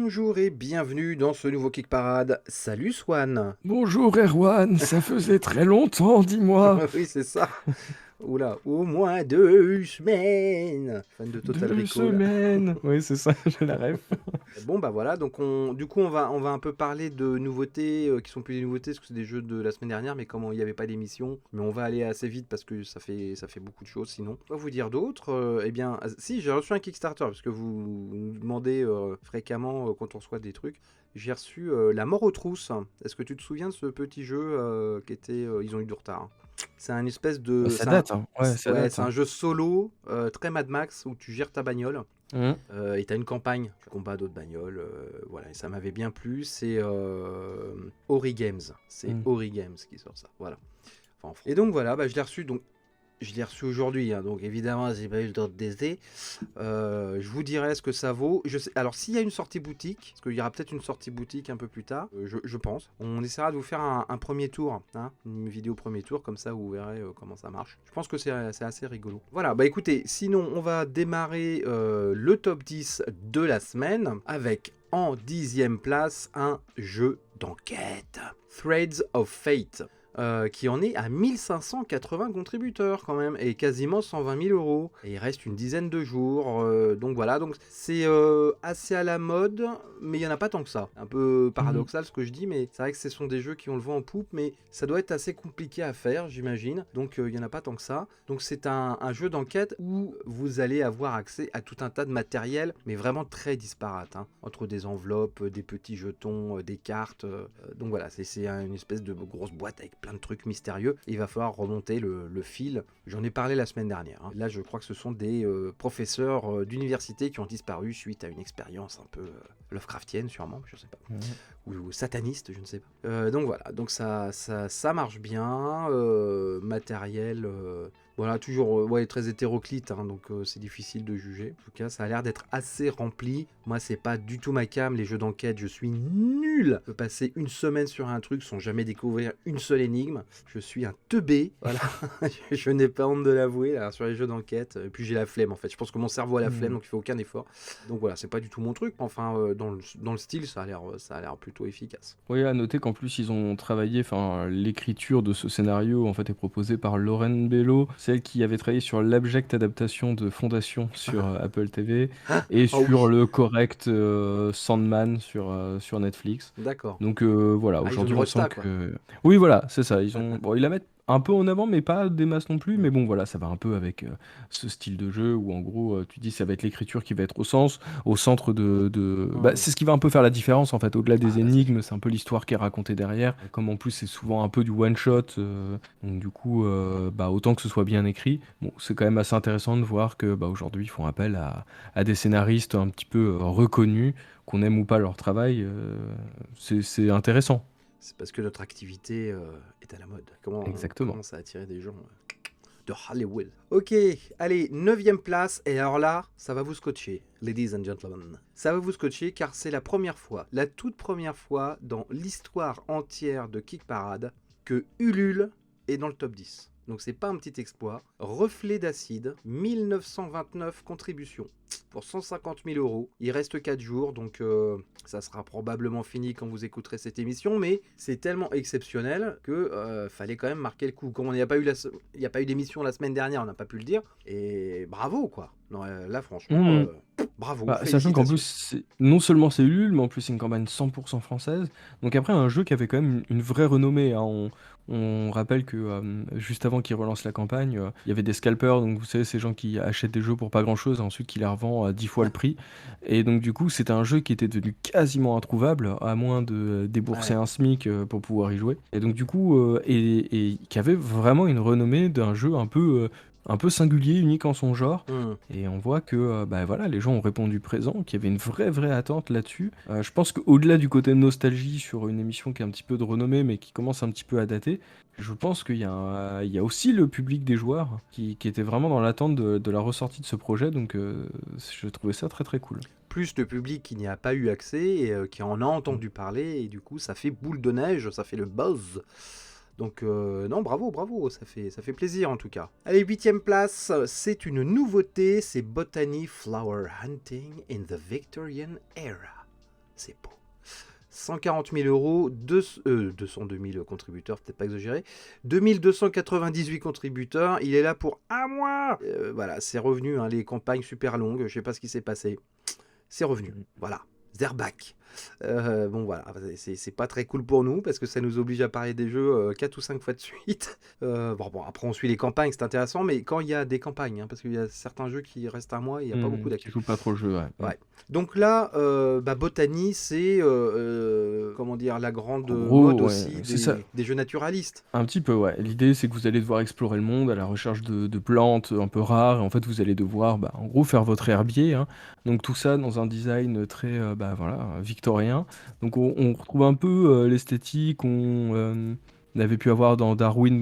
Bonjour et bienvenue dans ce nouveau Kick Parade. Salut Swan. Bonjour Erwan, ça faisait très longtemps, dis-moi. Oui, c'est ça. Oula, au moins 2 semaines. Fan de Total 2 Recall. semaines. Oui, c'est ça, j'ai la ref. Bon bah voilà, donc du coup on va un peu parler de nouveautés qui sont plus des nouveautés parce que c'est des jeux de la semaine dernière, mais comme il n'y avait pas d'émission, mais on va aller assez vite parce que ça fait beaucoup de choses sinon. Quoi vous dire d'autre Eh bien, si j'ai reçu un Kickstarter parce que vous nous demandez fréquemment quand on reçoit des trucs. J'ai reçu La Mort aux Trousses. Est-ce que tu te souviens de ce petit jeu qui était, ils ont eu du retard, hein. C'est un espèce de, Ça date, hein. Ouais, ça ouais, date, c'est un hein. jeu solo très Mad Max où tu gères ta bagnole. Mhm. Et t'as une campagne, tu combats d'autres bagnoles, voilà, et ça m'avait bien plu. C'est Ori Games, c'est Mhm. Ori Games qui sort ça, voilà. Enfin, et donc voilà, bah, je l'ai reçu, donc je l'ai reçu aujourd'hui, hein, donc évidemment j'ai pas eu le temps de tester. Je vous dirai ce que ça vaut. Alors s'il y a une sortie boutique, parce qu'il y aura peut-être une sortie boutique un peu plus tard, je pense. On essaiera de vous faire un premier tour, hein, une vidéo premier tour, comme ça vous verrez comment ça marche. Je pense que c'est assez rigolo. Voilà, bah écoutez, sinon on va démarrer le top 10 de la semaine avec en 10e place un jeu d'enquête. Threads of Fate. Qui en est à 1580 contributeurs quand même, et quasiment 120 000 euros. Et il reste une dizaine de jours, donc voilà, donc c'est assez à la mode, mais il n'y en a pas tant que ça. Un peu Mhm. paradoxal ce que je dis, mais c'est vrai que ce sont des jeux qui ont le vent en poupe, mais ça doit être assez compliqué à faire, j'imagine, donc il n'y en a pas tant que ça. Donc c'est un jeu d'enquête où vous allez avoir accès à tout un tas de matériel, mais vraiment très disparate, hein, entre des enveloppes, des petits jetons, des cartes, donc voilà, c'est une espèce de grosse boîte avec plein de trucs mystérieux. Il va falloir remonter le fil. J'en ai parlé la semaine dernière, hein. Là, je crois que ce sont des professeurs d'université qui ont disparu suite à une expérience un peu Lovecraftienne, sûrement, je sais pas, Mhm. ou sataniste, je ne sais pas. Donc voilà, donc ça marche bien. Matériel, voilà, toujours ouais, très hétéroclite, hein, donc c'est difficile de juger. En tout cas, ça a l'air d'être assez rempli. Moi, c'est pas du tout ma came, les jeux d'enquête, je suis nul. Je peux passer une semaine sur un truc sans jamais découvrir une seule énigme. Je suis un teubé, voilà. Je n'ai pas honte de l'avouer là, sur les jeux d'enquête. Et puis j'ai la flemme en fait. Je pense que mon cerveau a la flemme, Mhm. donc il fait aucun effort. Donc voilà, c'est pas du tout mon truc. Enfin, dans le style, ça a l'air plutôt efficace. Oui, à noter qu'en plus ils ont travaillé, enfin l'écriture de ce scénario en fait est proposée par Lauren Bello, celle qui avait travaillé sur l'abjecte adaptation de Fondation sur Apple TV et Ah sur oui, le correct Sandman sur Netflix. d'accord. Donc voilà, Ah, ils ont du aujourd'hui on sent resta quoi. que oui voilà, c'est ça, ils la mettent un peu en avant mais pas des masses non plus, mais bon voilà, ça va un peu avec ce style de jeu où en gros tu dis ça va être l'écriture qui va être au centre bah, Hum. c'est ce qui va un peu faire la différence en fait. Au-delà Ah des bah c'est sûr. énigmes, c'est un peu l'histoire qui est racontée derrière. Comme en plus c'est souvent un peu du one shot, donc du coup, bah, autant que ce soit bien écrit. Bon, c'est quand même assez intéressant de voir que bah, aujourd'hui ils font appel à des scénaristes un petit peu reconnus, qu'on aime ou pas leur travail. C'est intéressant. C'est parce que notre activité est à la mode. Comment on Exactement. commence à attirer des gens de Hollywood. Ok, allez, 9e place, et alors là, ça va vous scotcher, ladies and gentlemen. Ça va vous scotcher car c'est la première fois, la toute première fois dans l'histoire entière de Kick Parade que Ulule est dans le top 10. Donc c'est pas un petit exploit. Reflet d'acide, 1929 contributions pour 150 000 euros. Il reste 4 jours, donc ça sera probablement fini quand vous écouterez cette émission, mais c'est tellement exceptionnel que fallait quand même marquer le coup. Comme il n'y a pas eu d'émission la semaine dernière, on n'a pas pu le dire. Et bravo quoi. Non, là franchement, Mhm. bravo, Bah, sachant qu'en plus, félicitations. non seulement c'est Ulule, mais en plus c'est une campagne 100% française. Donc après, un jeu qui avait quand même une vraie renommée, hein. On rappelle que juste avant qu'il relance la campagne, il y avait des scalpers, donc vous savez, ces gens qui achètent des jeux pour pas grand-chose et ensuite qui les revendent à 10 fois le prix. Et donc du coup, c'était un jeu qui était devenu quasiment introuvable, à moins de débourser Ouais. un SMIC pour pouvoir y jouer. Et donc du coup, et qui avait vraiment une renommée d'un jeu un peu singulier, unique en son genre. Hmm. Et on voit que bah, voilà, les gens ont répondu présent, qu'il y avait une vraie attente là-dessus. Je pense qu'au-delà du côté nostalgie sur une émission qui a un petit peu de renommée, mais qui commence un petit peu à dater, je pense il y a aussi le public des joueurs qui était vraiment dans l'attente de la ressortie de ce projet. Donc je trouvais ça très cool. Plus le public qui n'y a pas eu accès et qui en a Mm. entendu parler, et du coup ça fait boule de neige, ça fait le buzz. Donc non, bravo, bravo, ça fait plaisir en tout cas. Allez, 8e place, c'est une nouveauté, c'est Botany Flower Hunting in the Victorian Era. c'est beau. 140 000 euros, 202 000 contributeurs, peut-être pas exagéré. 2298 contributeurs, il est là pour un mois. Voilà, c'est revenu, hein, les campagnes super longues, je sais pas ce qui s'est passé. C'est revenu, voilà. They're back. Bon voilà, c'est pas très cool pour nous parce que ça nous oblige à parler des jeux 4 ou 5 fois de suite. Bon, après on suit les campagnes, c'est intéressant, mais quand il y a des campagnes, hein, parce qu'il y a certains jeux qui restent un mois, il n'y a pas beaucoup Qui d'actu. joue pas trop le jeu, ouais. Ouais. Donc là, Botany, c'est comment dire, la grande En gros, mode ouais, aussi c'est ça. des jeux naturalistes. Un petit peu, ouais. L'idée, c'est que vous allez devoir explorer le monde à la recherche de plantes un peu rares. Et en fait, vous allez devoir, en gros, faire votre herbier, hein. Donc tout ça dans un design très, voilà, victorien. Donc on retrouve un peu l'esthétique qu'on avait pu avoir dans Darwin,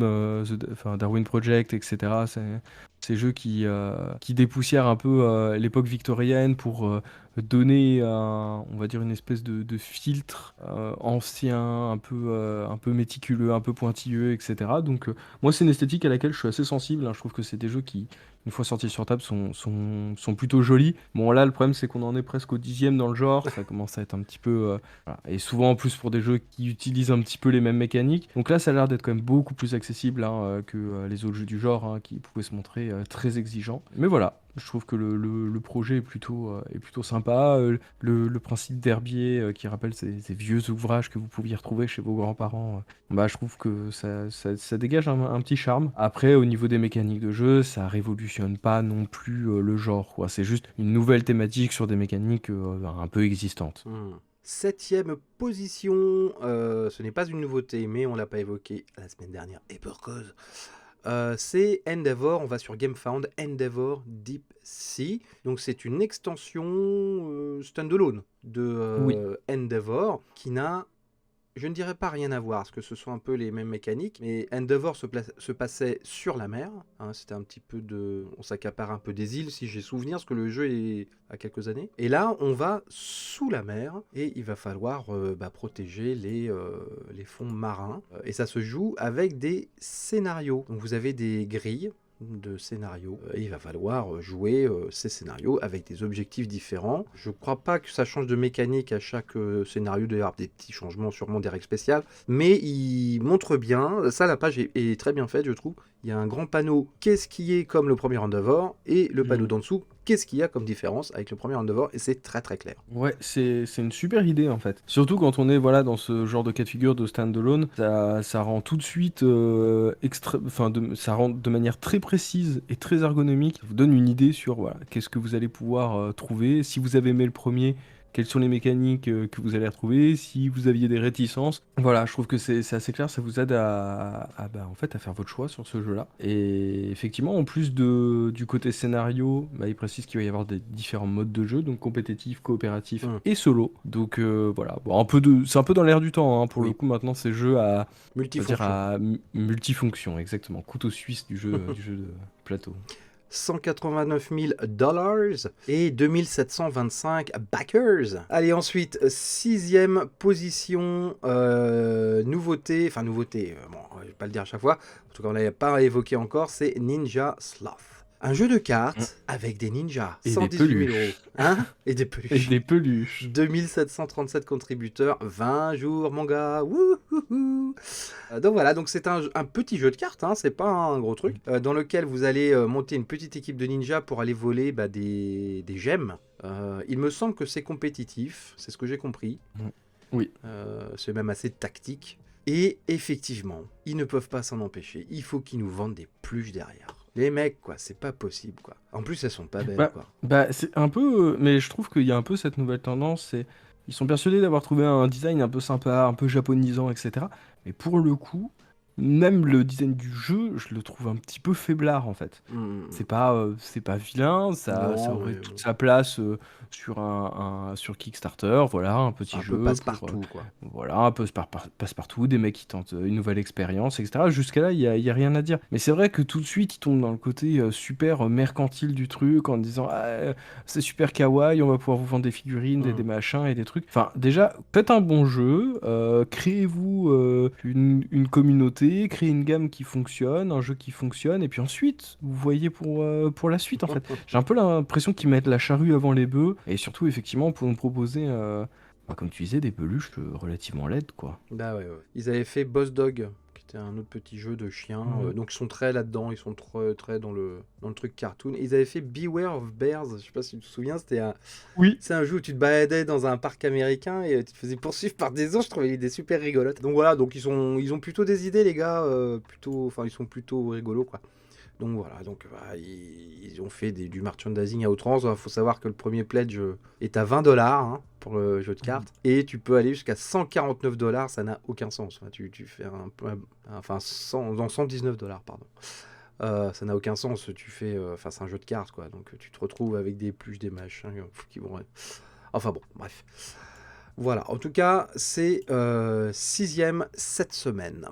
Darwin Project, etc. Ces jeux qui dépoussièrent un peu l'époque victorienne pour donner, on va dire, une espèce de filtre ancien, un peu méticuleux, un peu pointilleux, etc. Donc moi, c'est une esthétique à laquelle je suis assez sensible, hein. Je trouve que c'est des jeux qui, une fois sortis sur table, sont plutôt jolis. Bon, là, le problème, c'est qu'on en est presque au 10e dans le genre. Ça commence à être un petit peu... voilà. Et souvent, en plus, pour des jeux qui utilisent un petit peu les mêmes mécaniques. Donc là, ça a l'air d'être quand même beaucoup plus accessible, hein, que les autres jeux du genre, hein, qui pouvaient se montrer très exigeants. Mais voilà, je trouve que le projet est plutôt sympa. Le principe d'herbier qui rappelle ces vieux ouvrages que vous pouviez retrouver chez vos grands-parents, je trouve que ça dégage un petit charme. Après, au niveau des mécaniques de jeu, ça révolutionne pas non plus le genre, quoi. C'est juste une nouvelle thématique sur des mécaniques un peu existantes. 7e position, ce n'est pas une nouveauté, mais on l'a pas évoqué la semaine dernière, et pour cause. C'est Endeavor, on va sur GameFound, Endeavor Deep Sea. Donc c'est une extension standalone de Oui. Endeavor qui n'a, je ne dirais pas rien à voir, parce que ce sont un peu les mêmes mécaniques, mais Endeavor se passait sur la mer, hein, c'était un petit peu on s'accapare un peu des îles, si j'ai souvenir, parce que le jeu est à quelques années. Et là, on va sous la mer, et il va falloir protéger les fonds marins. Et ça se joue avec des scénarios. Donc vous avez des grilles de scénarios. Et il va falloir jouer ces scénarios avec des objectifs différents. Je crois pas que ça change de mécanique à chaque scénario, d'ailleurs des petits changements, sûrement des règles spéciales, mais il montre bien, ça la page est très bien faite je trouve. Il y a un grand panneau, qu'est-ce qui est comme le premier Endeavor, et le panneau d'en dessous, qu'est-ce qu'il y a comme différence avec le premier Endeavor, et c'est très très clair. Ouais, c'est une super idée en fait. Surtout quand on est voilà, dans ce genre de cas de figure de standalone, ça rend tout de suite ça rend de manière très précise et très ergonomique. Ça vous donne une idée sur voilà, qu'est-ce que vous allez pouvoir trouver. Si vous avez aimé le premier, quelles sont les mécaniques que vous allez retrouver, si vous aviez des réticences. Voilà, je trouve que c'est assez clair, ça vous aide en fait, à faire votre choix sur ce jeu-là. Et effectivement, en plus du côté scénario, il précise qu'il va y avoir des différents modes de jeu, donc compétitif, coopératif et solo. Donc voilà, bon, c'est un peu dans l'air du temps, hein, pour le coup, maintenant, ces jeux à multifonction, exactement. Couteau suisse du jeu de plateau. 189 000 $ et 2725 backers. Allez, ensuite, 6e position, nouveauté, bon, je vais pas le dire à chaque fois, en tout cas on l'avait pas évoqué encore, c'est Ninja Sloth. Un jeu de cartes avec des ninjas. Et 118 000 des euros. Hein, et des peluches. Et des peluches. 2737 contributeurs, 20 jours, mon gars. Wouhouhou. Donc voilà, donc c'est un petit jeu de cartes, hein, c'est pas un gros truc, dans lequel vous allez monter une petite équipe de ninjas pour aller voler des gemmes. Il me semble que c'est compétitif, c'est ce que j'ai compris. Oui. C'est même assez tactique. Et effectivement, ils ne peuvent pas s'en empêcher. Il faut qu'ils nous vendent des peluches derrière. Les mecs, quoi, c'est pas possible, quoi. En plus, elles sont pas belles, quoi. C'est un peu... mais je trouve qu'il y a un peu cette nouvelle tendance, ils sont persuadés d'avoir trouvé un design un peu sympa, un peu japonisant, etc. Mais pour le coup, même le design du jeu, je le trouve un petit peu faiblard, en fait. C'est pas vilain, ça aurait toute sa place sur Kickstarter, voilà, un petit jeu. Un peu passe-partout, quoi. Voilà, un peu passe-partout, des mecs qui tentent une nouvelle expérience, etc. Jusqu'à là, il y a rien à dire. Mais c'est vrai que tout de suite, ils tombent dans le côté super mercantile du truc, en disant « Ah, c'est super kawaii, on va pouvoir vous vendre des figurines, des machins et des trucs. » Enfin, déjà, faites un bon jeu, créez-vous une communauté, créez une gamme qui fonctionne, un jeu qui fonctionne, et puis ensuite, vous voyez pour la suite, en fait. J'ai un peu l'impression qu'ils mettent la charrue avant les bœufs, et surtout, effectivement, pour nous proposer comme tu disais, des peluches relativement laides, quoi. Bah ouais, ouais. Ils avaient fait Boss Dog, qui était un autre petit jeu de chien. Mhm. Donc ils sont très là-dedans, ils sont très dans le truc cartoon. Et ils avaient fait Beware of Bears, je sais pas si tu te souviens, Oui. c'est un jeu où tu te baladais dans un parc américain et tu te faisais poursuivre par des ours. Je trouvais l'idée super rigolote. Donc voilà, donc ils ont plutôt des idées, les gars, enfin ils sont plutôt rigolos, quoi. Donc voilà, donc bah, ils ont fait du merchandising à outrance. Il faut savoir que le premier pledge est à 20 $ hein, pour le jeu de Mhm. cartes. Et tu peux aller jusqu'à 149 $, ça n'a aucun sens. Enfin, tu fais enfin, 119 $, pardon. Ça n'a aucun sens. Tu fais. Enfin, c'est un jeu de cartes, quoi. Donc tu te retrouves avec des pluches, des machins qui vont. Enfin bon, bref. Voilà, en tout cas, c'est sixième cette semaine.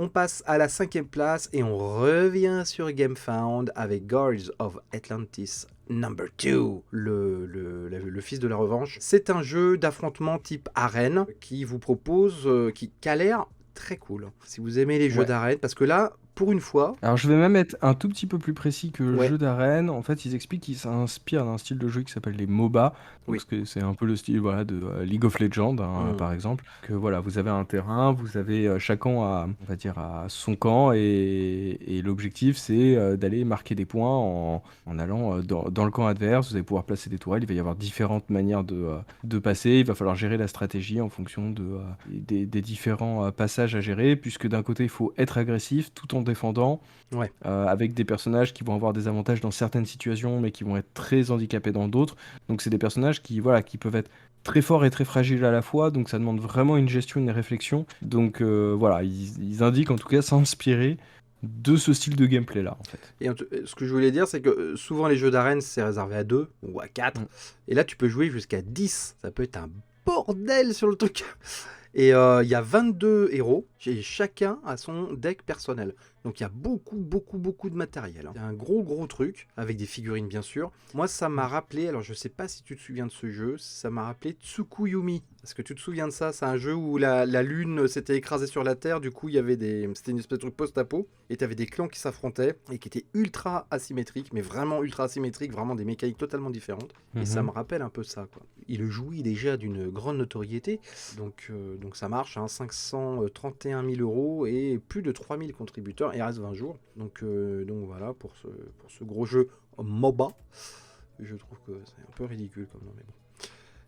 On passe à la cinquième place et on revient sur GameFound avec Guardians of Atlantis Number 2, le fils de la revanche. C'est un jeu d'affrontement type arène qui vous propose, qui a l'air très cool. Si vous aimez les jeux Ouais. d'arène, parce que là, pour une fois, Alors je vais même être un tout petit peu plus précis que le ouais, jeu d'arène. En fait, ils expliquent qu'ils s'inspirent d'un style de jeu qui s'appelle les MOBA. Donc oui. c'est un peu le style voilà, de League of Legends, hein, Hmm. par exemple. Que voilà, vous avez un terrain, vous avez chacun on va dire, à son camp, et l'objectif c'est d'aller marquer des points en allant dans le camp adverse. Vous allez pouvoir placer des tourelles. Il va y avoir différentes manières de passer. Il va falloir gérer la stratégie en fonction des différents passages à gérer, puisque d'un côté il faut être agressif tout en défendant. Ouais. Avec des personnages qui vont avoir des avantages dans certaines situations, mais qui vont être très handicapés dans d'autres. Donc c'est des personnages qui, voilà, qui peuvent être très forts et très fragiles à la fois, donc ça demande vraiment une gestion, une réflexion. Donc voilà, ils indiquent en tout cas s'inspirer de ce style de gameplay là, en fait. Et ce que je voulais dire, c'est que souvent les jeux d'arène, c'est réservé à 2 ou à 4. Mm. Et là, tu peux jouer jusqu'à 10. Ça peut être un bordel sur le truc. Et il y a 22 héros, et chacun a son deck personnel. Donc il y a beaucoup de matériel, hein. C'est un gros truc, avec des figurines bien sûr. Moi ça m'a rappelé, alors je sais pas si tu te souviens de ce jeu, ça m'a rappelé Tsukuyumi. Est-ce que tu te souviens de ça? C'est un jeu où la lune s'était écrasée sur la Terre, du coup il y avait c'était une espèce de truc post-apo, et tu avais des clans qui s'affrontaient, et qui étaient ultra asymétriques, mais vraiment ultra asymétriques, vraiment des mécaniques totalement différentes. Et ça me rappelle un peu ça, quoi. Il jouit déjà d'une grande notoriété, donc ça marche, hein, 531 000 € et plus de 3000 contributeurs, et il reste 20 jours. Donc voilà, pour ce gros jeu MOBA, je trouve que c'est un peu ridicule comme nom, mais bon.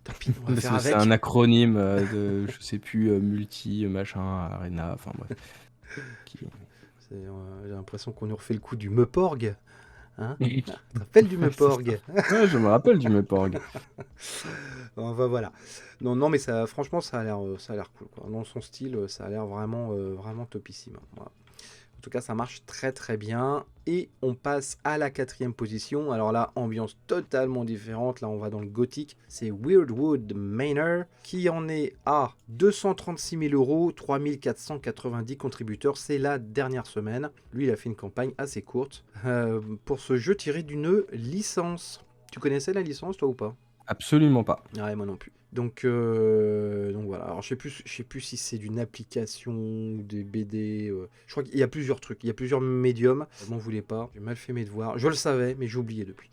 Tant pis, on va Parce faire que c'est avec. un acronyme de, je sais plus, multi, machin, arena, enfin bref. Qui- J'ai l'impression qu'on nous refait le coup du Meuporg. Hein, ça rappelle du Ouais, c'est ça. Meuporg. Ouais, je me rappelle du Meporg. Enfin voilà. Non, mais ça, franchement, ça a l'air cool, quoi. Dans son style, ça a l'air vraiment topissime. Voilà. En tout cas, ça marche très bien. Et on passe à la quatrième position. Alors là, ambiance totalement différente. Là, on va dans le gothique. C'est Weirdwood Manor qui en est à 236 000 €, 3490 contributeurs. C'est la dernière semaine. Lui, il a fait une campagne assez courte pour ce jeu tiré d'une licence. Tu connaissais la licence, toi, ou pas? Absolument pas. Ouais, moi non plus. Donc voilà. Alors je sais plus si c'est d'une application ou des BD. Je crois qu'il y a plusieurs trucs. Il y a plusieurs médiums. Je m'en voulais pas. J'ai mal fait mes devoirs. Je le savais, mais j'ai oublié depuis.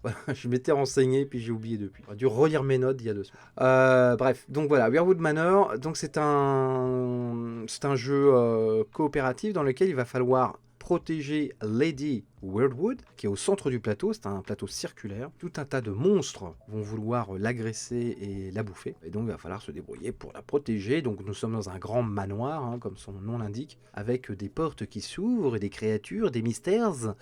Voilà, je m'étais renseigné puis j'ai oublié depuis. J'aurais dû relire mes notes il y a 2 semaines. Bref, donc voilà, Weirwood Manor. Donc c'est un jeu coopératif dans lequel il va falloir protéger Lady Weirdwood, qui est au centre du plateau. C'est un plateau circulaire. Tout un tas de monstres vont vouloir l'agresser et la bouffer. Et donc, il va falloir se débrouiller pour la protéger. Donc, nous sommes dans un grand manoir, hein, comme son nom l'indique, avec des portes qui s'ouvrent, des créatures, des mystères.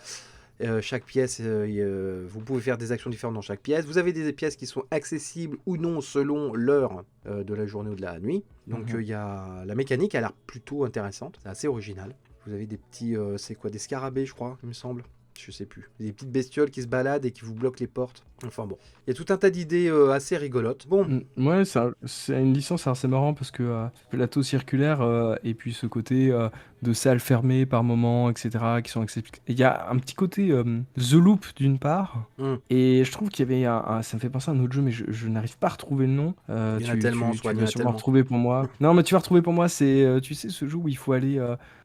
Chaque pièce, vous pouvez faire des actions différentes dans chaque pièce. Vous avez des pièces qui sont accessibles ou non selon l'heure de la journée ou de la nuit. Donc, il y a la mécanique a l'air plutôt intéressante. C'est assez original. Vous avez des petits, c'est quoi, des scarabées, je crois, il me semble. Je sais plus. Des petites bestioles qui se baladent et qui vous bloquent les portes. Enfin bon. Il y a tout un tas d'idées assez rigolotes. Bon. Ouais, c'est une licence assez marrant parce que plateau circulaire et puis ce côté de salles fermées par moment, etc. qui sont accessibles. Il y a un petit côté The Loop d'une part. Et je trouve qu'il y avait ça me fait penser à un autre jeu, mais je n'arrive pas à retrouver le nom. Il y en a tellement, Tu il y en vas a sûrement tellement. retrouver pour moi. Non, mais tu vas retrouver pour moi, c'est, tu sais, ce jeu où il faut aller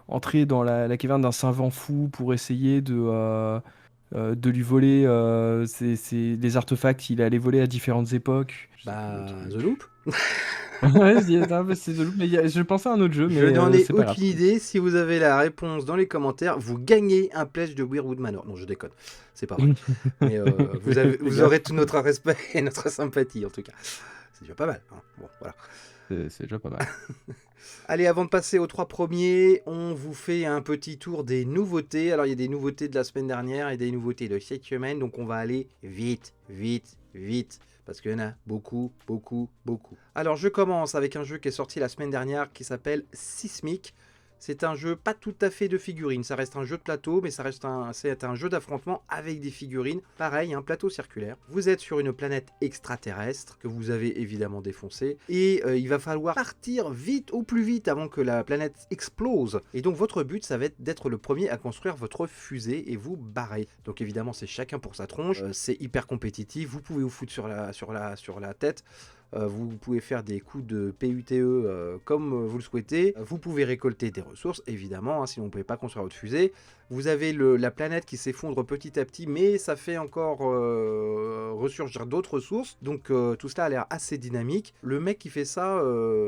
entrer dans la caverne d'un savant fou pour essayer de lui voler les artefacts qu'il est allé voler à différentes époques. Je sais plus le Bah, The truc. Loop. Ouais, je dis, attends, mais c'est de loup, mais je pensais à un autre jeu, Je mais n'en ai c'est pas grave. aucune idée. Si vous avez la réponse dans les commentaires, vous gagnez un pledge de Weirwood Manor. Non, je déconne. C'est pas vrai. Mais Fais vous gaffe, aurez tout notre respect et notre sympathie, en tout cas. C'est déjà pas mal, hein. Bon, voilà. c'est déjà pas mal. Allez, avant de passer aux 3 premiers, on vous fait un petit tour des nouveautés. Alors, il y a des nouveautés de la semaine dernière et des nouveautés de cette semaine. Donc, on va aller vite, vite, vite. Parce qu'il y en a beaucoup, beaucoup, beaucoup. Alors, je commence avec un jeu qui est sorti la semaine dernière qui s'appelle Sismic. C'est un jeu pas tout à fait de figurines. Ça reste un jeu de plateau, mais c'est un jeu d'affrontement avec des figurines. Pareil, un plateau circulaire. Vous êtes sur une planète extraterrestre que vous avez évidemment défoncée. Et il va falloir partir vite, au plus vite, avant que la planète explose. Et donc votre but, ça va être d'être le premier à construire votre fusée et vous barrer. Donc évidemment, c'est chacun pour sa tronche. C'est hyper compétitif. Vous pouvez vous foutre sur la tête. Vous pouvez faire des coups de PUTE comme vous le souhaitez. Vous pouvez récolter des ressources, évidemment, hein, sinon vous ne pouvez pas construire votre fusée. Vous avez la planète qui s'effondre petit à petit, mais ça fait encore ressurgir d'autres ressources. Donc tout cela a l'air assez dynamique. Le mec qui fait ça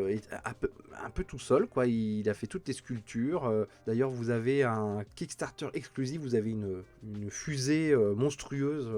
est un peu tout seul, quoi. Il a fait toutes les sculptures. D'ailleurs, vous avez un Kickstarter exclusif. Vous avez une fusée monstrueuse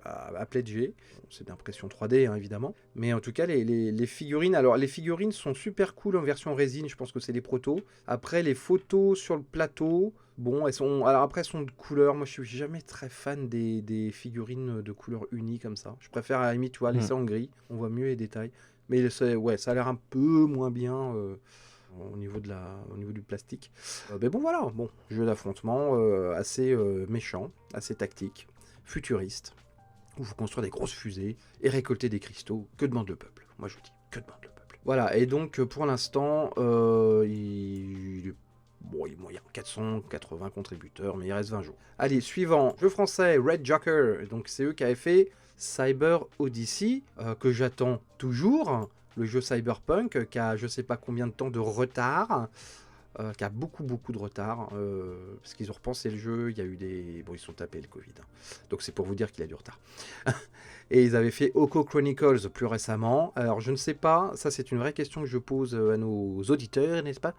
à pledger. C'est d'impression 3D, hein, évidemment. Mais en tout cas, les figurines... Alors, les figurines sont super cool en version résine. Je pense que c'est les protos. Après, les photos sur le plateau... Bon, elles sont... Alors après, elles sont de couleur. Moi, je suis jamais très fan des figurines de couleur unie comme ça. Je préfère, à la limite, tu vois, laisser en gris. On voit mieux les détails. Mais ouais, ça a l'air un peu moins bien au niveau du plastique. Mais bon, voilà. Bon, jeu d'affrontement assez méchant, assez tactique, futuriste, où vous construisez des grosses fusées et récolter des cristaux. Que demande le peuple? Moi, je vous dis, que demande le peuple? Voilà, et donc, pour l'instant, bon, il y a 480 contributeurs, mais il reste 20 jours. Allez, suivant, jeu français, Red Joker. Donc c'est eux qui avaient fait Cyber Odyssey, que j'attends toujours. Le jeu Cyberpunk, qui a je sais pas combien de temps de retard. Qui a beaucoup de retard. Parce qu'ils ont repensé le jeu, il y a eu des... Bon, ils se sont tapés le Covid. Hein. Donc c'est pour vous dire qu'il a du retard. Et ils avaient fait Oko Chronicles plus récemment. Alors je ne sais pas, ça c'est une vraie question que je pose à nos auditeurs, n'est-ce pas?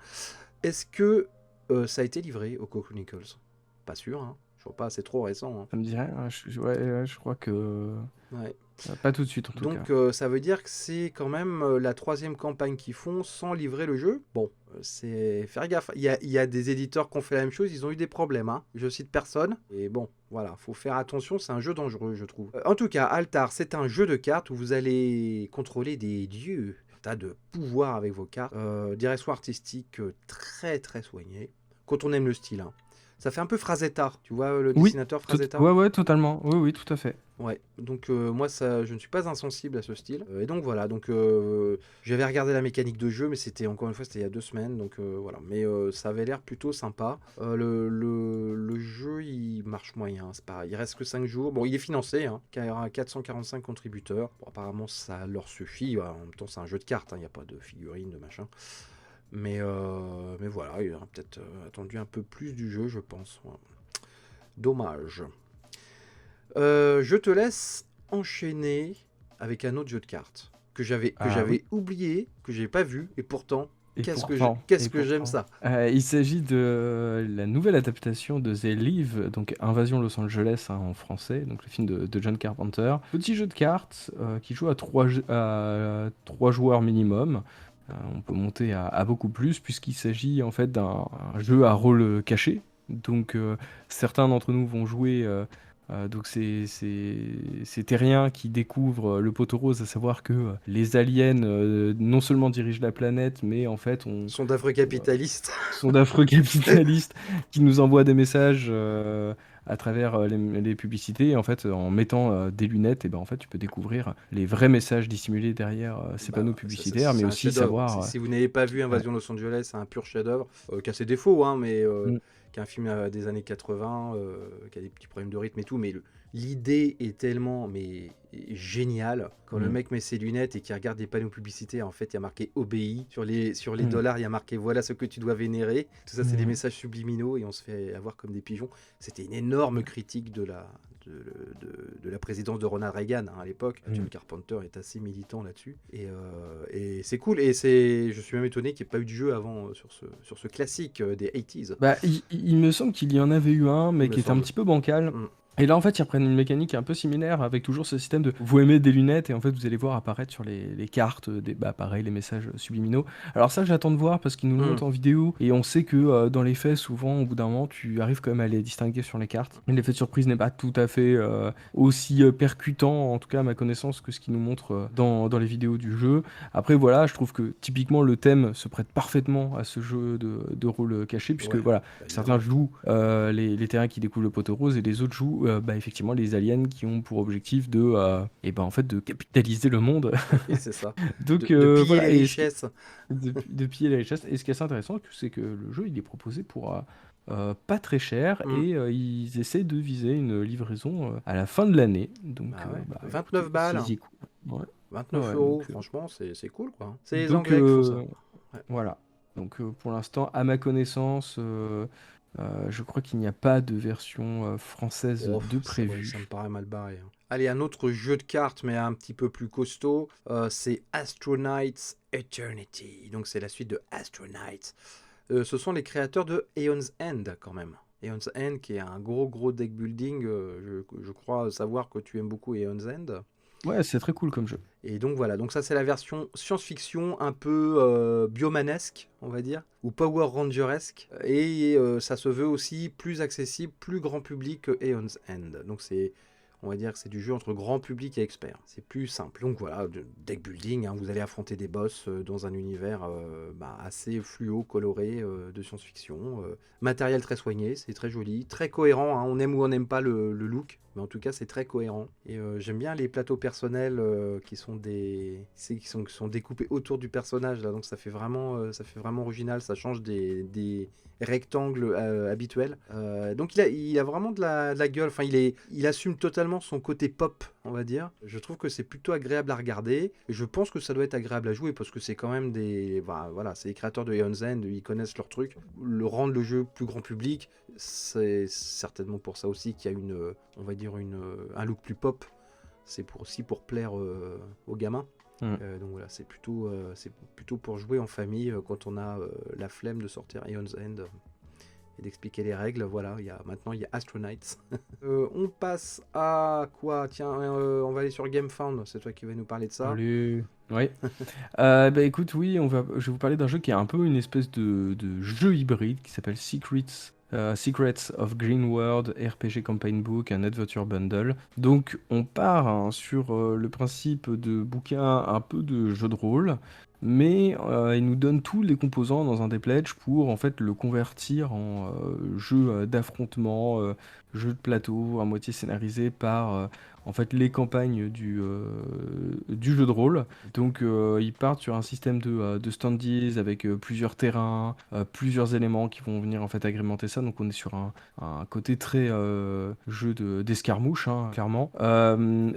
Est-ce que ça a été livré au Chronicles? Pas sûr, hein. Je vois pas, c'est trop récent. Hein. Ça me dirait, ouais, ouais, je crois que Ouais. pas tout de suite en tout cas. Donc ça veut dire que c'est quand même la 3e campagne qu'ils font sans livrer le jeu. Bon, c'est faire gaffe. Il y a des éditeurs qui ont fait la même chose, ils ont eu des problèmes. Hein. Je cite personne. Et bon, voilà, faut faire attention, c'est un jeu dangereux, je trouve. En tout cas, Altar, c'est un jeu de cartes où vous allez contrôler des dieux. Tas de pouvoir avec vos cartes. Direction artistique très soignée. Quand on aime le style. Hein. Ça fait un peu Frazetta, tu vois le Oui, dessinateur Frazetta? ouais, totalement. Oui, tout à fait. Ouais, donc moi ça, je ne suis pas insensible à ce style. Et donc voilà, donc j'avais regardé la mécanique de jeu, mais c'était encore une fois c'était il y a 2 semaines, donc voilà. Mais ça avait l'air plutôt sympa. Le jeu il marche moyen, c'est pareil. Il reste que 5 jours. Bon, il est financé, hein, car il y aura 445 contributeurs. Bon, apparemment ça leur suffit. En même temps c'est un jeu de cartes, hein, il n'y a pas de figurines, de machin. Mais voilà, il aurait peut-être attendu un peu plus du jeu, je pense. Ouais. Dommage. Je te laisse enchaîner avec un autre jeu de cartes que j'avais Oui. oublié, que j'ai pas vu, et pourtant, Et qu'est-ce pourtant, que j'aime ça. il s'agit de la nouvelle adaptation de The Live, donc Invasion Los Angeles hein, en français, donc le film de John Carpenter. Petit jeu de cartes qui joue à 3 joueurs minimum. On peut monter à beaucoup plus puisqu'il s'agit en fait d'un jeu à rôle caché. Donc certains d'entre nous vont jouer donc c'est Terrien qui découvre le poteau rose, à savoir que les aliens non seulement dirigent la planète, mais en fait Sont d'affreux capitalistes. sont d'affreux capitalistes qui nous envoient des messages à travers les publicités. Et en fait, en mettant des lunettes, et ben en fait, tu peux découvrir les vrais messages dissimulés derrière ces panneaux publicitaires, mais C'est un aussi chef-d'œuvre. savoir. Si vous n'avez pas vu Ouais. Invasion Los Angeles, c'est un pur chef-d'œuvre, qui a ses défauts, hein, mais Mm. qui est un film des années 80, qui a des petits problèmes de rythme et tout, mais l'idée est tellement est génial. Quand le Mm. mec met ses lunettes et qu'il regarde des panneaux publicitaires, en fait, il y a marqué obéis. Sur les Mm. dollars, il y a marqué voilà ce que tu dois vénérer. Tout ça, c'est des Mm. messages subliminaux et on se fait avoir comme des pigeons. C'était une énorme critique de la présidence de Ronald Reagan hein, à l'époque. Mm. John Carpenter est assez militant là-dessus. Et c'est cool. Je suis même étonné qu'il n'y ait pas eu de jeu avant sur ce classique des 80s, Bah, il me semble qu'il y en avait eu un, il mais me qui était un semble. petit peu bancal. Mm. Et là, en fait, ils reprennent une mécanique un peu similaire avec toujours ce système de vous aimez des lunettes et en fait, vous allez voir apparaître sur les cartes, pareil, les messages subliminaux. Alors, ça, j'attends de voir parce qu'ils nous le Mm. montrent en vidéo et on sait que dans les faits, souvent, au bout d'un moment, tu arrives quand même à les distinguer sur les cartes. Et l'effet de surprise n'est pas tout à fait aussi percutant, en tout cas à ma connaissance, que ce qu'ils nous montrent dans les vidéos du jeu. Après, voilà, je trouve que typiquement, le thème se prête parfaitement à ce jeu de rôle caché, puisque Ouais, voilà, bah, certains évidemment. jouent les terrains qui découvrent le poteau rose et les autres jouent effectivement les aliens qui ont pour objectif en fait, de capitaliser le monde. Oui, c'est ça. Donc De piller voilà, les et richesses. de piller la richesse. Et ce qui est assez intéressant, c'est que le jeu il est proposé pour pas très cher Mm. et ils essaient de viser une livraison à la fin de l'année. Donc Bah ouais. écoutez, 29 balles. c'est cool. Ouais. 29 Ouais, euros, franchement, c'est cool quoi. C'est les donc, Anglais qui font ça. Ouais. voilà. Donc pour l'instant, à ma connaissance, je crois qu'il n'y a pas de version française Oh, de ça, ouais, ça me prévue. paraît mal barré, hein. Allez, un autre jeu de cartes, mais un petit peu plus costaud, c'est Astronauts Eternity. Donc c'est la suite de Astronauts. Ce sont les créateurs de Aeon's End quand même. Aeon's End qui est un gros deck building. Je crois savoir que tu aimes beaucoup Aeon's End. Ouais, c'est très cool comme jeu. Et donc voilà, donc ça c'est la version science-fiction un peu biomanesque, on va dire, ou Power Rangeresque. Et ça se veut aussi plus accessible, plus grand public que Aeon's End. Donc on va dire que c'est du jeu entre grand public et expert. C'est plus simple. Donc voilà, deck building, hein, vous allez affronter des boss dans un univers assez fluo, coloré de science-fiction. Matériel très soigné, c'est très joli, très cohérent, hein, on aime ou on n'aime pas le look. Mais en tout cas, c'est très cohérent. Et j'aime bien les plateaux personnels qui sont qui sont découpés autour du personnage. Là. Donc ça fait vraiment original. Ça change des rectangles habituels. Donc il a vraiment de la gueule. Enfin, il assume totalement son côté pop, on va dire. Je trouve que c'est plutôt agréable à regarder. Et je pense que ça doit être agréable à jouer parce que c'est quand même voilà, c'est les créateurs de Aeon's End. Ils connaissent leur truc. Rendre le jeu plus grand public, c'est certainement pour ça aussi qu'il y a on va dire un look plus pop. C'est aussi pour plaire aux gamins. Mm. Donc voilà, c'est plutôt pour jouer en famille quand on a la flemme de sortir Aeon's End et d'expliquer les règles. Voilà, maintenant il y a Astronauts. On passe à quoi? Tiens, on va aller sur GameFound. C'est toi qui vas nous parler de ça. Salut. Oui. Écoute, oui, je vais vous parler d'un jeu qui est un peu une espèce de jeu hybride qui s'appelle Secrets of Green World RPG Campaign Book and Adventure Bundle. Donc, on part sur le principe de bouquin un peu de jeu de rôle, mais il nous donne tous les composants dans un des pledges pour en fait le convertir en jeu d'affrontement, jeu de plateau à moitié scénarisé par en fait les campagnes du jeu de rôle. Donc ils partent sur un système de standees avec plusieurs terrains, plusieurs éléments qui vont venir en fait agrémenter ça. Donc on est sur un côté très jeu d'escarmouche, hein, clairement.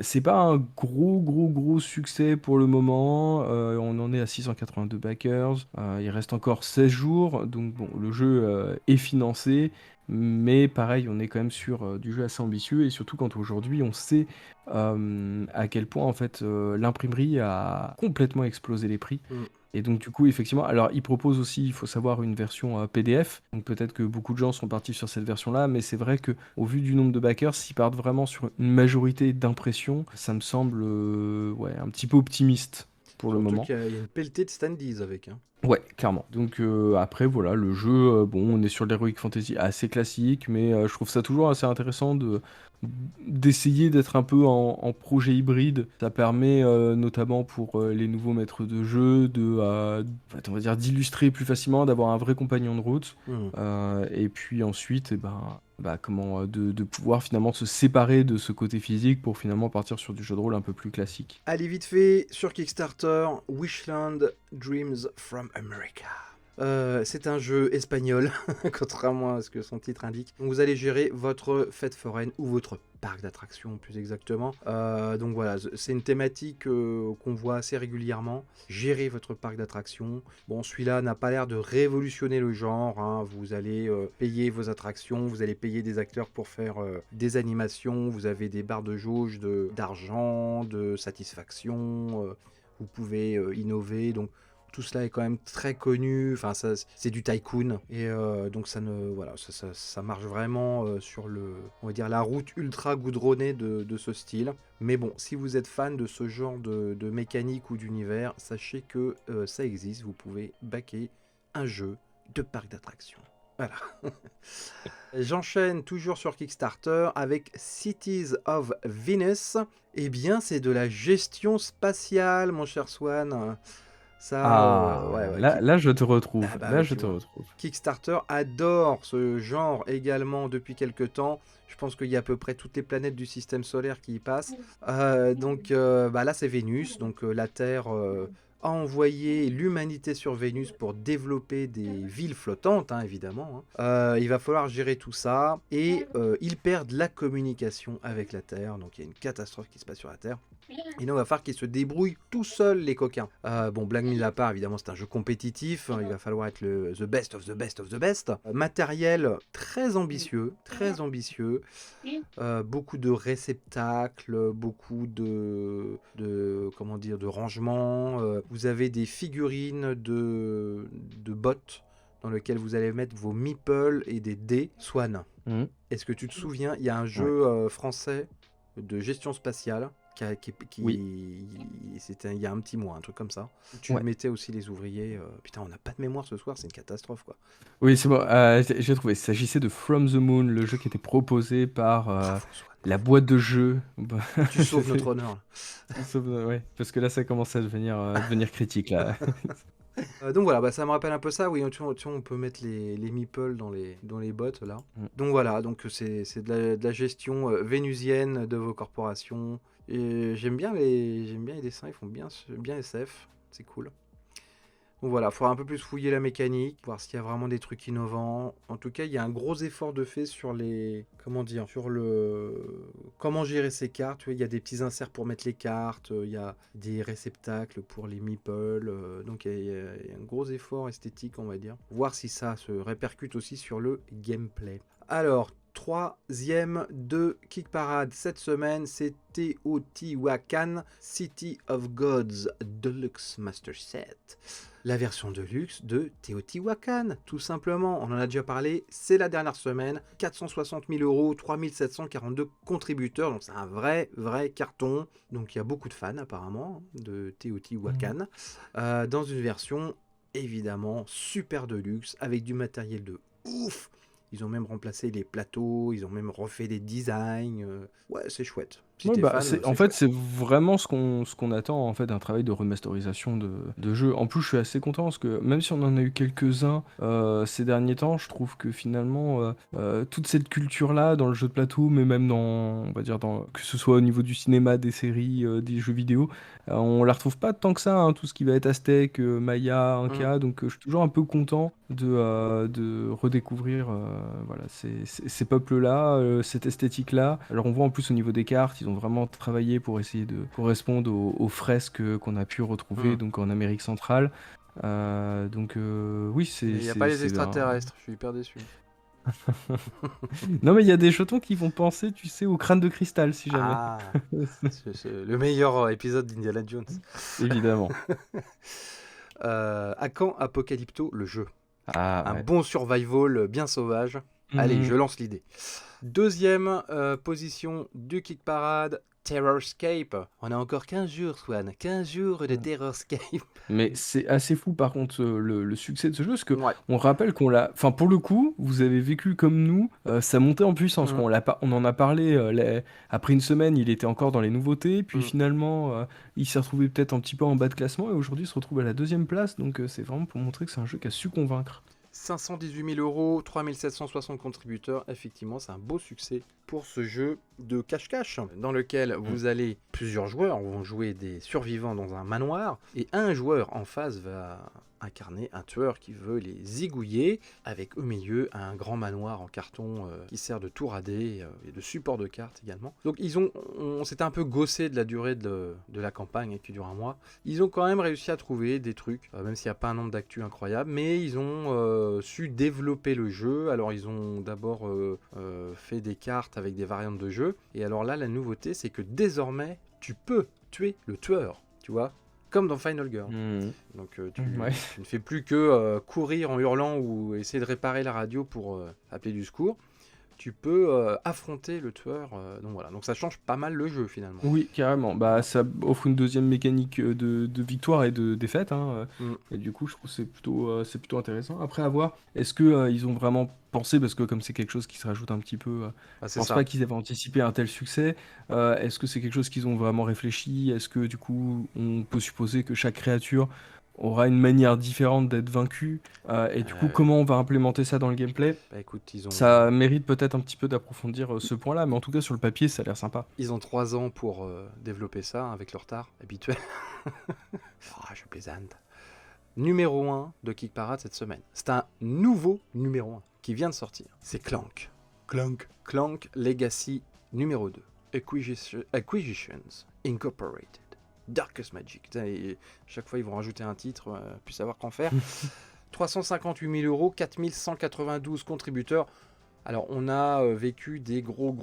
C'est pas un gros succès pour le moment. On en est à 682 backers. Il reste encore 16 jours. Donc bon, le jeu est financé. Mais pareil, on est quand même sur du jeu assez ambitieux et surtout quand aujourd'hui on sait à quel point en fait l'imprimerie a complètement explosé les prix. Mm. Et donc du coup effectivement, alors il propose aussi, il faut savoir, une version PDF. Donc peut-être que beaucoup de gens sont partis sur cette version-là, mais c'est vrai que au vu du nombre de backers, s'ils partent vraiment sur une majorité d'impressions, ça me semble un petit peu optimiste pour le Surtout moment. qu'il y a une pelletée de standees avec. Hein. Ouais, clairement. Donc après, voilà, le jeu, on est sur l'Heroic Fantasy assez classique, mais je trouve ça toujours assez intéressant d'essayer d'être un peu en projet hybride. Ça permet notamment pour les nouveaux maîtres de jeu en fait, on va dire d'illustrer plus facilement, d'avoir un vrai compagnon de route. Mm. Et puis ensuite, de pouvoir finalement se séparer de ce côté physique pour finalement partir sur du jeu de rôle un peu plus classique. Allez, vite fait, sur Kickstarter, Wishland Dreams from America. C'est un jeu espagnol, contrairement à ce que son titre indique. Donc vous allez gérer votre fête foraine ou votre parc d'attractions plus exactement. Donc voilà, c'est une thématique qu'on voit assez régulièrement. Gérer votre parc d'attractions. Bon, celui-là n'a pas l'air de révolutionner le genre, hein. Vous allez payer vos attractions, vous allez payer des acteurs pour faire des animations. Vous avez des barres de jauge d'argent, de satisfaction. Vous pouvez innover. Donc tout cela est quand même très connu, enfin c'est du tycoon et donc ça marche vraiment sur on va dire la route ultra goudronnée de ce style. Mais bon, si vous êtes fan de ce genre de mécanique ou d'univers, sachez que ça existe, vous pouvez backer un jeu de parc d'attractions. Voilà. J'enchaîne toujours sur Kickstarter avec Cities of Venus. Eh bien, c'est de la gestion spatiale, mon cher Swan. Ça, ouais, là je te retrouve. Ah bah Là ouais, je tu te vois. retrouve. Kickstarter adore ce genre également depuis quelques temps. Je pense qu'il y a à peu près toutes les planètes du système solaire qui y passent. Donc là, c'est Vénus. Donc la Terre a envoyé l'humanité sur Vénus pour développer des villes flottantes, hein, évidemment. Hein. Il va falloir gérer tout ça. Et ils perdent la communication avec la Terre. Donc il y a une catastrophe qui se passe sur la Terre. Et là, il va falloir qu'ils se débrouillent tout seuls, les coquins. Bon, blague mise à part, évidemment, c'est un jeu compétitif. Il va falloir être the best of the best of the best. Matériel très ambitieux, très ambitieux. Beaucoup de réceptacles, beaucoup comment dire, de rangements. Vous avez des figurines de bots dans lesquelles vous allez mettre vos meeples et des dés. Swan, est-ce que tu te souviens, il y a un jeu français de gestion spatiale c'était il y a un petit mois, un truc comme ça. Tu mettais aussi les ouvriers. Putain, on n'a pas de mémoire ce soir, c'est une catastrophe, quoi. Oui, c'est bon. J'ai trouvé. Il s'agissait de From the Moon, le jeu qui était proposé par la boîte de jeu. Tu sauves notre honneur. Ouais, parce que là, ça commence à devenir critique là. Donc voilà, ça me rappelle un peu ça. Oui, tu vois, on peut mettre les meeples dans les bots là. Donc voilà, donc c'est de la gestion vénusienne de vos corporations. Et j'aime bien les dessins, ils font bien SF, c'est cool. Donc voilà, il faudra un peu plus fouiller la mécanique, voir s'il y a vraiment des trucs innovants. En tout cas, il y a un gros effort de fait sur comment gérer ces cartes. Tu vois, il y a des petits inserts pour mettre les cartes, il y a des réceptacles pour les meeples. Donc il y a un gros effort esthétique, on va dire. Voir si ça se répercute aussi sur le gameplay. Alors, troisième de Kick Parade cette semaine, c'est Teotihuacan City of Gods Deluxe Master Set. La version de luxe de Teotihuacan, tout simplement. On en a déjà parlé, c'est la dernière semaine. 460 000 €, 3742 contributeurs, donc c'est un vrai carton. Donc il y a beaucoup de fans apparemment de Teotihuacan. Dans une version évidemment super de luxe, avec du matériel de ouf. Ils ont même remplacé les plateaux, ils ont même refait des designs. Ouais, c'est chouette. Si t'es fan, en fait, c'est vraiment ce qu'on attend en fait d'un travail de remasterisation de jeux. En plus, je suis assez content parce que même si on en a eu quelques-uns ces derniers temps, je trouve que finalement toute cette culture-là dans le jeu de plateau, mais même on va dire que ce soit au niveau du cinéma, des séries, des jeux vidéo, on la retrouve pas tant que ça, hein, tout ce qui va être Aztec, Maya, Inca. Donc je suis toujours un peu content de redécouvrir voilà, ces peuples-là, cette esthétique-là. Alors on voit en plus au niveau des cartes, ils ont vraiment travaillé pour essayer de correspondre aux fresques qu'on a pu retrouver donc en Amérique centrale. Oui, il n'y a pas les extraterrestres, je suis hyper déçu. Non, mais il y a des jetons qui vont penser, tu sais, au crâne de cristal, si jamais. Ah, c'est le meilleur épisode d'Indiana Jones. Évidemment. À quand Apocalypto, le jeu? Un bon survival bien sauvage. Allez, je lance l'idée. Deuxième position du Kick Parade, Terrorscape. On a encore 15 jours, Swan. 15 jours de Terrorscape. Mais c'est assez fou, par contre, le succès de ce jeu, parce que on rappelle qu'on l'a... Enfin, pour le coup, vous avez vécu comme nous, ça montait en puissance. On en a parlé, après une semaine, il était encore dans les nouveautés, puis finalement, il s'est retrouvé peut-être un petit peu en bas de classement, et aujourd'hui, il se retrouve à la 2e place, donc c'est vraiment pour montrer que c'est un jeu qui a su convaincre. 518 000 €, 3760 contributeurs. Effectivement, c'est un beau succès pour ce jeu de cache-cache dans lequel plusieurs joueurs vont jouer des survivants dans un manoir et un joueur en face va incarner un tueur qui veut les zigouiller, avec au milieu un grand manoir en carton qui sert de tour à dés et de support de cartes également. Donc on s'était un peu gaussé de la durée de la campagne qui dure un mois. Ils ont quand même réussi à trouver des trucs, même s'il n'y a pas un nombre d'actu incroyable, mais ils ont su développer le jeu. Alors ils ont d'abord fait des cartes avec des variantes de jeu, et alors là la nouveauté c'est que désormais tu peux tuer le tueur, tu vois, comme dans Final Girl. Donc tu ne fais plus que courir en hurlant ou essayer de réparer la radio pour appeler du secours. Tu peux affronter le tueur. Donc voilà, donc ça change pas mal le jeu finalement. Oui, carrément. Bah, ça offre une deuxième mécanique de victoire et de défaite, hein. Et du coup, je trouve que c'est plutôt intéressant. Après, à voir, est-ce que ils ont vraiment pensé, parce que comme c'est quelque chose qui se rajoute un petit peu, je C'est pense ça. pas qu'ils avaient anticipé un tel succès. Est-ce que c'est quelque chose qu'ils ont vraiment réfléchi? Est-ce que du coup, on peut supposer que chaque créature aura une manière différente d'être vaincue? Et du coup, comment on va implémenter ça dans le gameplay? Bah écoute, Ça mérite peut-être un petit peu d'approfondir ce point-là, mais en tout cas, sur le papier, ça a l'air sympa. Ils ont 3 ans pour développer ça, avec le retard habituel. Je plaisante. Numéro 1 de Kick Parade cette semaine. C'est un nouveau numéro 1 qui vient de sortir. C'est Clank. Clank Legacy numéro 2. Acquisitions Incorporated. Darkest Magic. Putain, et chaque fois, ils vont rajouter un titre, plus savoir qu'en faire. 358 000 €, 4192 contributeurs. Alors, on a vécu des gros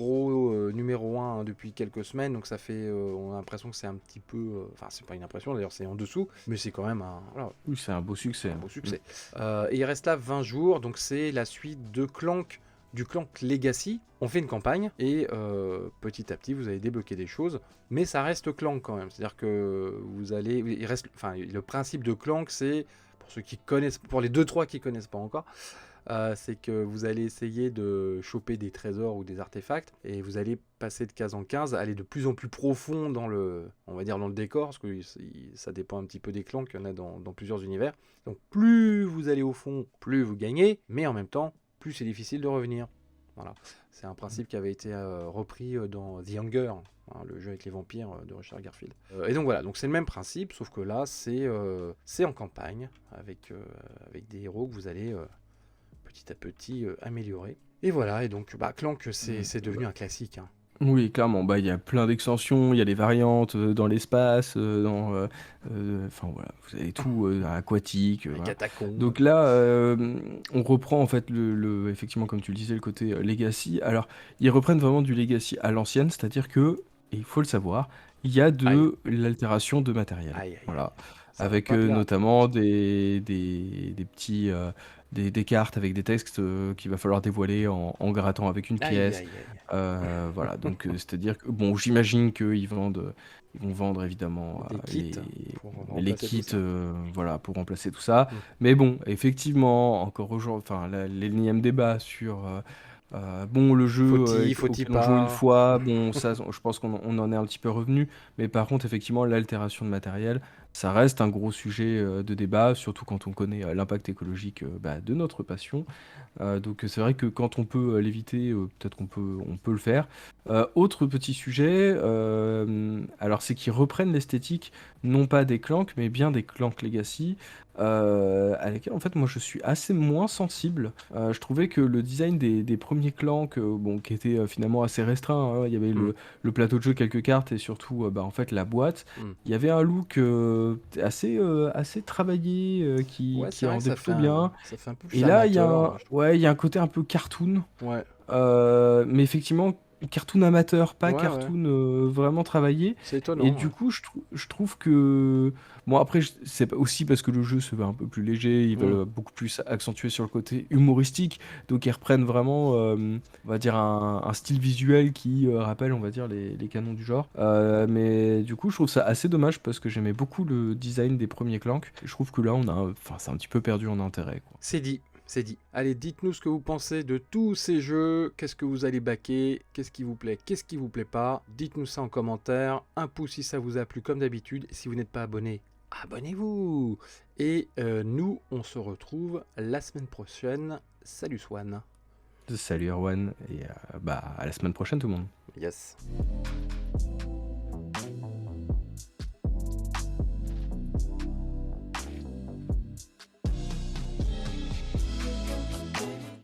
numéro 1 depuis quelques semaines, donc ça fait, on a l'impression que c'est un petit peu... Enfin, c'est pas une impression, d'ailleurs, c'est en dessous, mais c'est quand même un... Voilà, Oui, c'est un beau succès. un beau succès. Et il reste là 20 jours, donc c'est la suite de Clank, du Clank Legacy. On fait une campagne, et petit à petit, vous allez débloquer des choses, mais ça reste Clank quand même. C'est-à-dire que vous allez... Il reste, enfin, le principe de Clank, c'est, pour ceux qui connaissent, pour les 2-3 qui connaissent pas encore, c'est que vous allez essayer de choper des trésors ou des artefacts, et vous allez passer de case en case, aller de plus en plus profond dans le, on va dire, dans le décor, parce que ça dépend un petit peu des clans qu'il y en a dans plusieurs univers. Donc plus vous allez au fond, plus vous gagnez, mais en même temps, plus c'est difficile de revenir. Voilà. C'est un principe qui avait été repris dans The Hunger, le jeu avec les vampires de Richard Garfield. Et donc voilà, donc c'est le même principe, sauf que là c'est en campagne, avec des héros que vous allez petit à petit améliorer. Et voilà, et donc Clank, c'est devenu un classique. Hein. Oui, clairement. Bah, il y a plein d'extensions, il y a les variantes dans l'espace, enfin voilà, vous avez tout aquatique. Les Voilà. catacombes. Donc là, on reprend en fait effectivement, comme tu le disais, le côté Legacy. Alors, ils reprennent vraiment du Legacy à l'ancienne, c'est-à-dire que, et il faut le savoir, il y a de l'altération de matériel. Aïe, aïe, Voilà. ça va Avec pas plaire. notamment des petits des cartes avec des textes qu'il va falloir dévoiler en grattant avec une Aïe, pièce. aïe, aïe. Voilà, donc c'est-à-dire que bon, j'imagine qu'ils vont vendre évidemment Des kits pour les remplacer tout kits, ça. voilà, pour remplacer tout ça. Mais bon, effectivement, encore aujourd'hui, enfin, l'énième débat sur bon, le jeu Faut-il auquel on joue une pas. fois, bon, ça, je pense qu'on en est un petit peu revenu. Mais par contre, effectivement, l'altération de matériel, ça reste un gros sujet de débat, surtout quand on connaît l'impact écologique de notre passion. Donc c'est vrai que quand on peut l'éviter, peut-être on peut le faire. Autre petit sujet, alors c'est qu'ils reprennent l'esthétique, non pas des Clank, mais bien des Clank Legacy, à laquelle en fait moi je suis assez moins sensible. Je trouvais que le design des premiers Clank, bon, qui était finalement assez restreint, hein, il y avait le plateau de jeu, quelques cartes et surtout en fait la boîte. Il y avait un look assez travaillé qui Ouais, c'est vrai que rendait plutôt bien. ça fait un peu Et là, amateur, je trouve. ouais, il y a un côté un peu cartoon, Ouais, mais effectivement, cartoon amateur, pas ouais. cartoon vraiment travaillé. C'est Et étonnant. du Ouais. coup, je trouve que... Bon, après, c'est aussi parce que le jeu se veut un peu plus léger, ils veulent beaucoup plus accentuer sur le côté humoristique, donc ils reprennent vraiment, on va dire, un style visuel qui rappelle, on va dire, les canons du genre. Mais du coup, je trouve ça assez dommage parce que j'aimais beaucoup le design des premiers Clank. Et je trouve que là, c'est un petit peu perdu en intérêt, quoi. C'est dit. C'est dit. Allez, dites-nous ce que vous pensez de tous ces jeux. Qu'est-ce que vous allez baquer? Qu'est-ce qui vous plaît? Qu'est-ce qui vous plaît pas? Dites-nous ça en commentaire. Un pouce si ça vous a plu comme d'habitude. Si vous n'êtes pas abonné, abonnez-vous. Et nous, on se retrouve la semaine prochaine. Salut Swan. Salut Erwan, et à la semaine prochaine tout le monde. Yes.